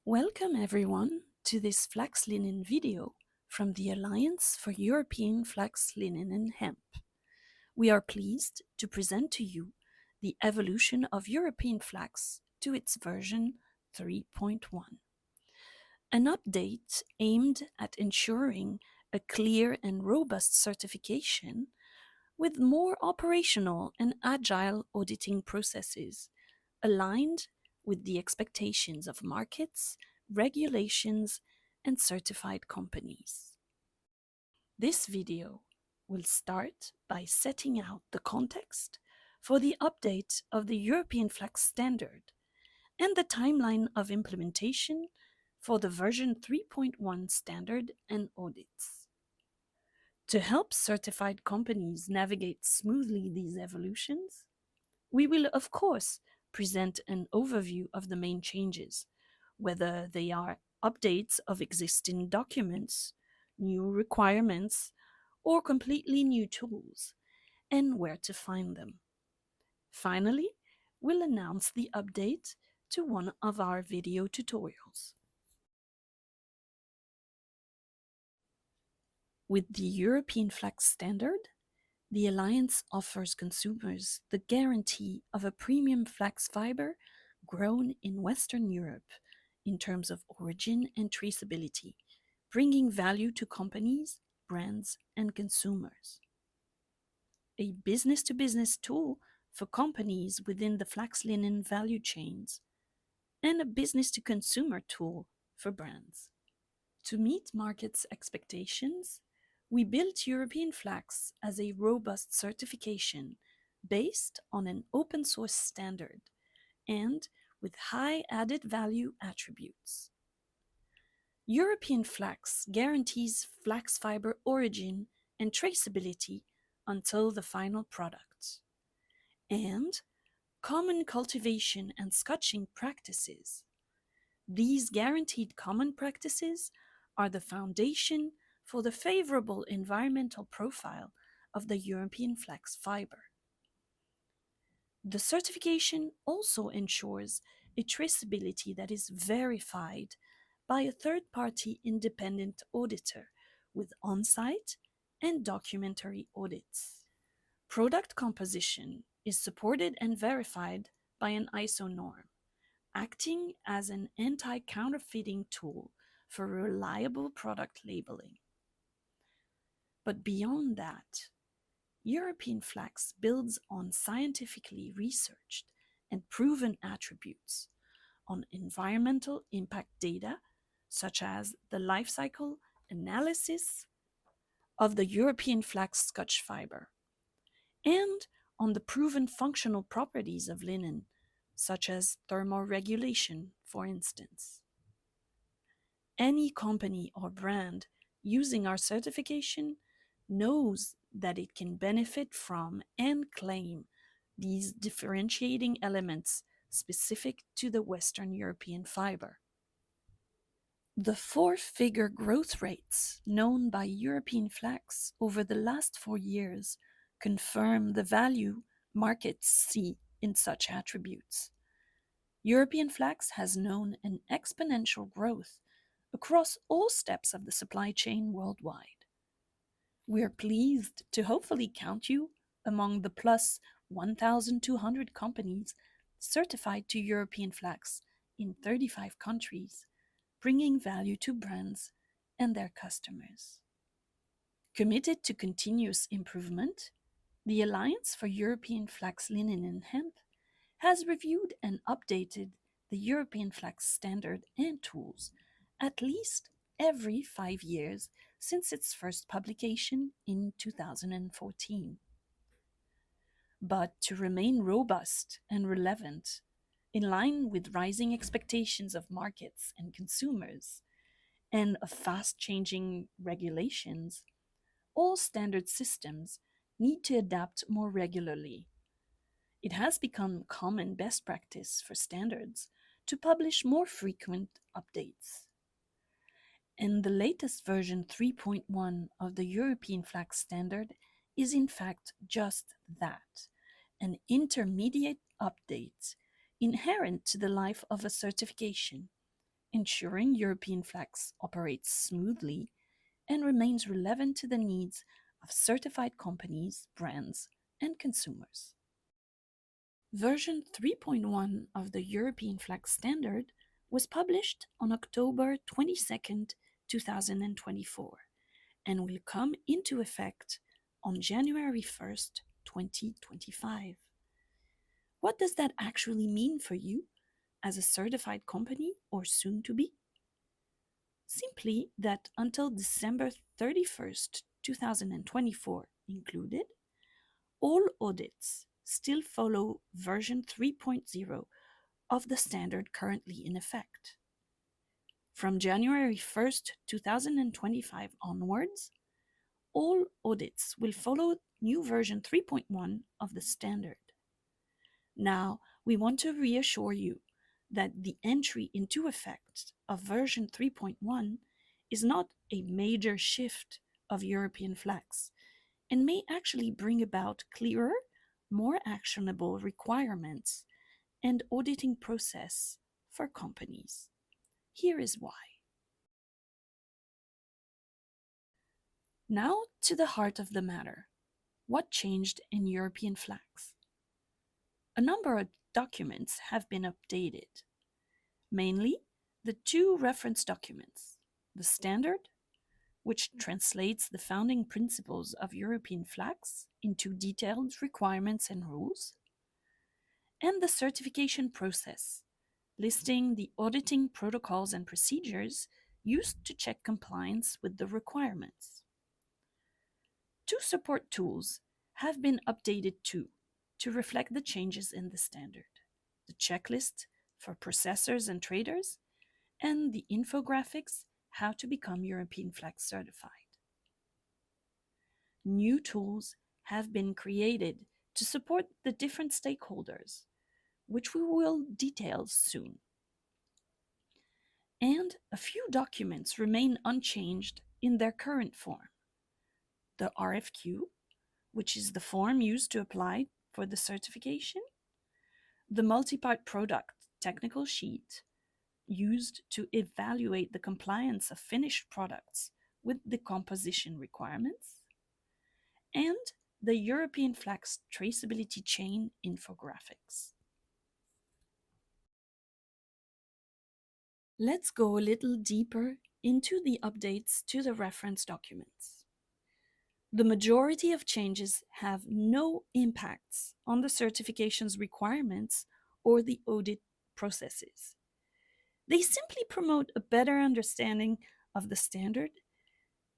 Welcome everyone to this Flax Linen video from the Alliance for European Flax Linen and Hemp. We are pleased to present to you the evolution of European flax to its version 3.1. An update aimed at ensuring a clear and robust certification with more operational and agile auditing processes aligned with the expectations of markets, regulations, and certified companies. This video will start by setting out the context for the update of the European Flax Standard and the timeline of implementation for the version 3.1 standard and audits. To help certified companies navigate smoothly these evolutions, we will of course present an overview of the main changes, whether they are updates of existing documents, new requirements, or completely new tools, and where to find them. Finally, we'll announce the update to one of our video tutorials. With the European Flax Standard, the Alliance offers consumers the guarantee of a premium flax fiber grown in Western Europe in terms of origin and traceability, bringing value to companies, brands, and consumers. A business-to-business tool for companies within the flax linen value chains, and a business-to-consumer tool for brands. To meet markets' expectations, we built European Flax as a robust certification based on an open source standard and with high added value attributes. European Flax guarantees flax fiber origin and traceability until the final product, and common cultivation and scotching practices. These guaranteed common practices are the foundation for the favorable environmental profile of the European flax fiber. The certification also ensures a traceability that is verified by a third-party independent auditor with on-site and documentary audits. Product composition is supported and verified by an ISO norm, acting as an anti-counterfeiting tool for reliable product labeling. But beyond that, European Flax builds on scientifically researched and proven attributes, on environmental impact data, such as the life cycle analysis of the European Flax Scotch fiber, and on the proven functional properties of linen, such as thermoregulation, for instance. Any company or brand using our certification knows that it can benefit from and claim these differentiating elements specific to the Western European fiber. The four-figure growth rates known by European Flax over the last 4 years confirm the value markets see in such attributes. European Flax has known an exponential growth across all steps of the supply chain worldwide. We are pleased to hopefully count you among the plus 1,200 companies certified to European Flax in 35 countries, bringing value to brands and their customers. Committed to continuous improvement, the Alliance for European Flax Linen and Hemp has reviewed and updated the European Flax Standard and tools at least every 5 years since its first publication in 2014. But to remain robust and relevant, in line with rising expectations of markets and consumers, and of fast-changing regulations, all standard systems need to adapt more regularly. It has become common best practice for standards to publish more frequent updates. And the latest version 3.1 of the European Flax Standard is in fact just that, an intermediate update inherent to the life of a certification, ensuring European Flax operates smoothly and remains relevant to the needs of certified companies, brands, and consumers. Version 3.1 of the European Flax Standard was published on October 22, 2024, and will come into effect on January 1st, 2025. What does that actually mean for you as a certified company or soon to be? Simply that until December 31st, 2024 included, all audits still follow version 3.0 of the standard currently in effect. From January 1st, 2025 onwards, all audits will follow new version 3.1 of the standard. Now, we want to reassure you that the entry into effect of version 3.1 is not a major shift of European Flax and may actually bring about clearer, more actionable requirements and auditing process for companies. Here is why. Now to the heart of the matter. What changed in European Flax? A number of documents have been updated, mainly the two reference documents, the Standard, which translates the founding principles of European Flax into detailed requirements and rules, and the certification process, listing the auditing protocols and procedures used to check compliance with the requirements. Two support tools have been updated too to reflect the changes in the standard: the checklist for processors and traders, and the infographics how to become European Flax certified. New tools have been created to support the different stakeholders, which we will detail soon. And a few documents remain unchanged in their current form. The RFQ, which is the form used to apply for the certification, the multi-part product technical sheet used to evaluate the compliance of finished products with the composition requirements, and the European Flax traceability chain infographics. Let's go a little deeper into the updates to the reference documents. The majority of changes have no impacts on the certification's requirements or the audit processes. They simply promote a better understanding of the standard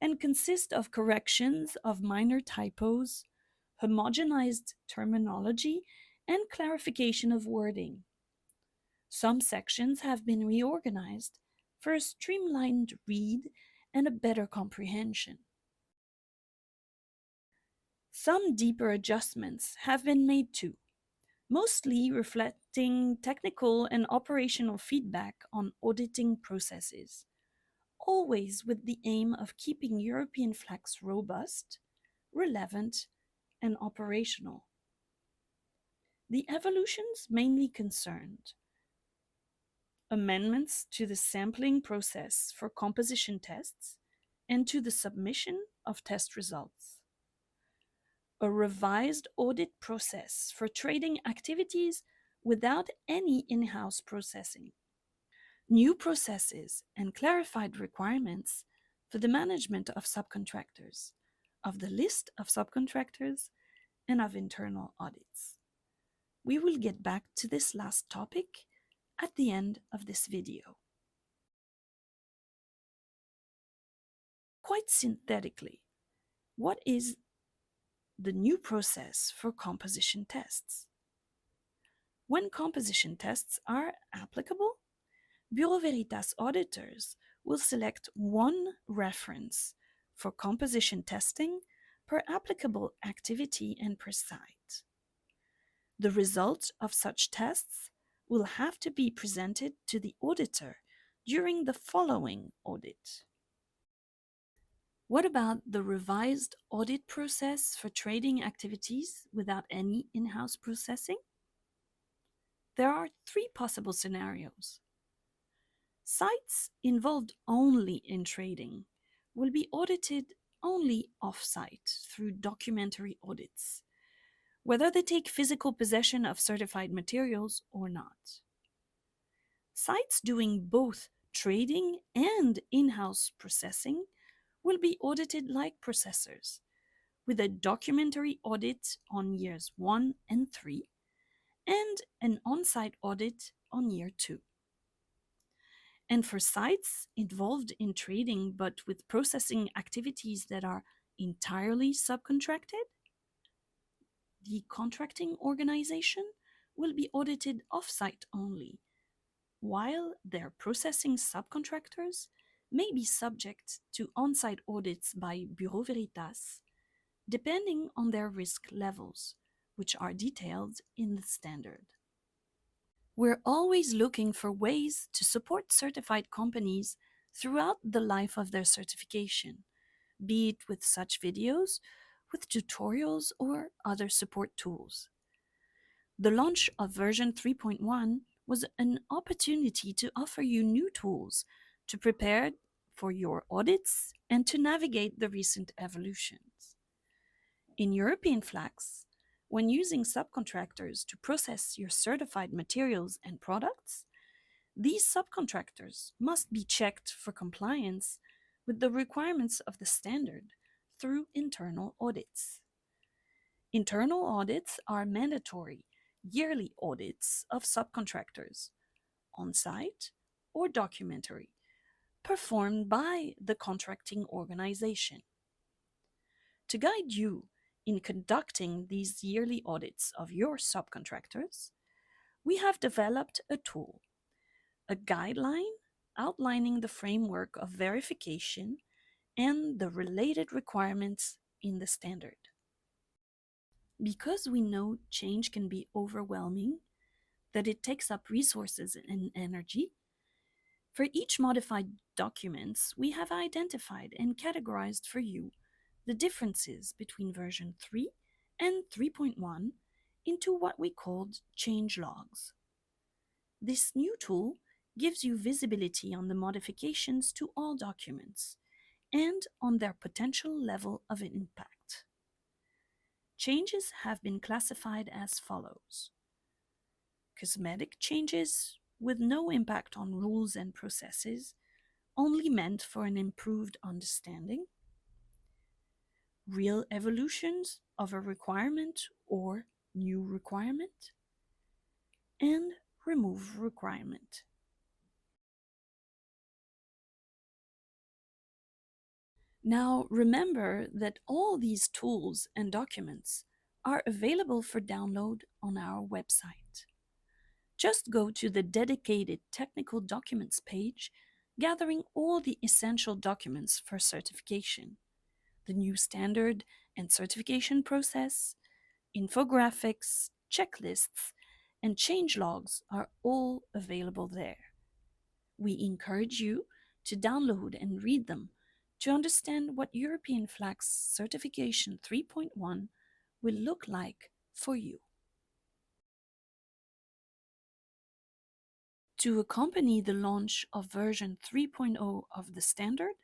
and consist of corrections of minor typos, homogenized terminology, and clarification of wording. Some sections have been reorganized for a streamlined read and a better comprehension. Some deeper adjustments have been made too, mostly reflecting technical and operational feedback on auditing processes, always with the aim of keeping European Flax robust, relevant, and operational. The evolutions mainly concerned amendments to the sampling process for composition tests and to the submission of test results, a revised audit process for trading activities without any in-house processing, new processes and clarified requirements for the management of subcontractors, of the list of subcontractors, and of internal audits. We will get back to this last topic at the end of this video. Quite synthetically, what is the new process for composition tests? When composition tests are applicable, Bureau Veritas auditors will select one reference for composition testing per applicable activity and per site. The results of such tests will have to be presented to the auditor during the following audit. What about the revised audit process for trading activities without any in-house processing? There are three possible scenarios. Sites involved only in trading will be audited only off-site through documentary audits, whether they take physical possession of certified materials or not. Sites doing both trading and in-house processing will be audited like processors, with a documentary audit on years 1 and 3 and an on-site audit on year 2. And for sites involved in trading but with processing activities that are entirely subcontracted, the contracting organization will be audited off-site only, while their processing subcontractors may be subject to on-site audits by Bureau Veritas, depending on their risk levels, which are detailed in the standard. We're always looking for ways to support certified companies throughout the life of their certification, be it with such videos, with tutorials, or other support tools. The launch of version 3.1 was an opportunity to offer you new tools to prepare for your audits and to navigate the recent evolutions. In European Flax, when using subcontractors to process your certified materials and products, these subcontractors must be checked for compliance with the requirements of the standard through internal audits. Internal audits are mandatory yearly audits of subcontractors, on-site or documentary, performed by the contracting organization. To guide you in conducting these yearly audits of your subcontractors, we have developed a tool, a guideline outlining the framework of verification and the related requirements in the standard. Because we know change can be overwhelming, that it takes up resources and energy, for each modified documents, we have identified and categorized for you the differences between version 3 and 3.1 into what we called change logs. This new tool gives you visibility on the modifications to all documents and on their potential level of impact. Changes have been classified as follows: cosmetic changes with no impact on rules and processes, only meant for an improved understanding, real evolutions of a requirement or new requirement, and remove requirement. Now remember that all these tools and documents are available for download on our website. Just go to the dedicated technical documents page, gathering all the essential documents for certification, the new standard and certification process, infographics, checklists, and change logs are all available there. We encourage you to download and read them to understand what European Flax Certification 3.1 will look like for you. To accompany the launch of version 3.0 of the standard,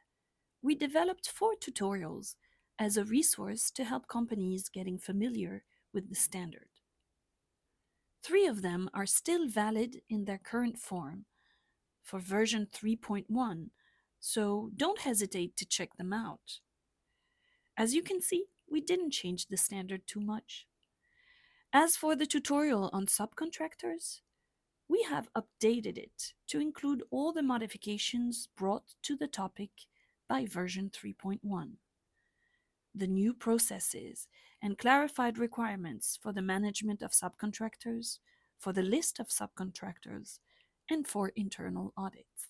we developed 4 tutorials as a resource to help companies getting familiar with the standard. 3 of them are still valid in their current form for version 3.1, so don't hesitate to check them out. As you can see, we didn't change the standard too much. As for the tutorial on subcontractors, we have updated it to include all the modifications brought to the topic by version 3.1. The new processes and clarified requirements for the management of subcontractors, for the list of subcontractors, and for internal audits.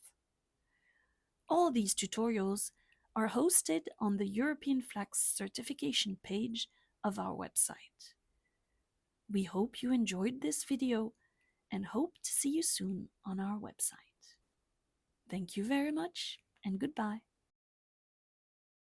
All these tutorials are hosted on the European Flax certification page of our website. We hope you enjoyed this video and hope to see you soon on our website. Thank you very much and goodbye.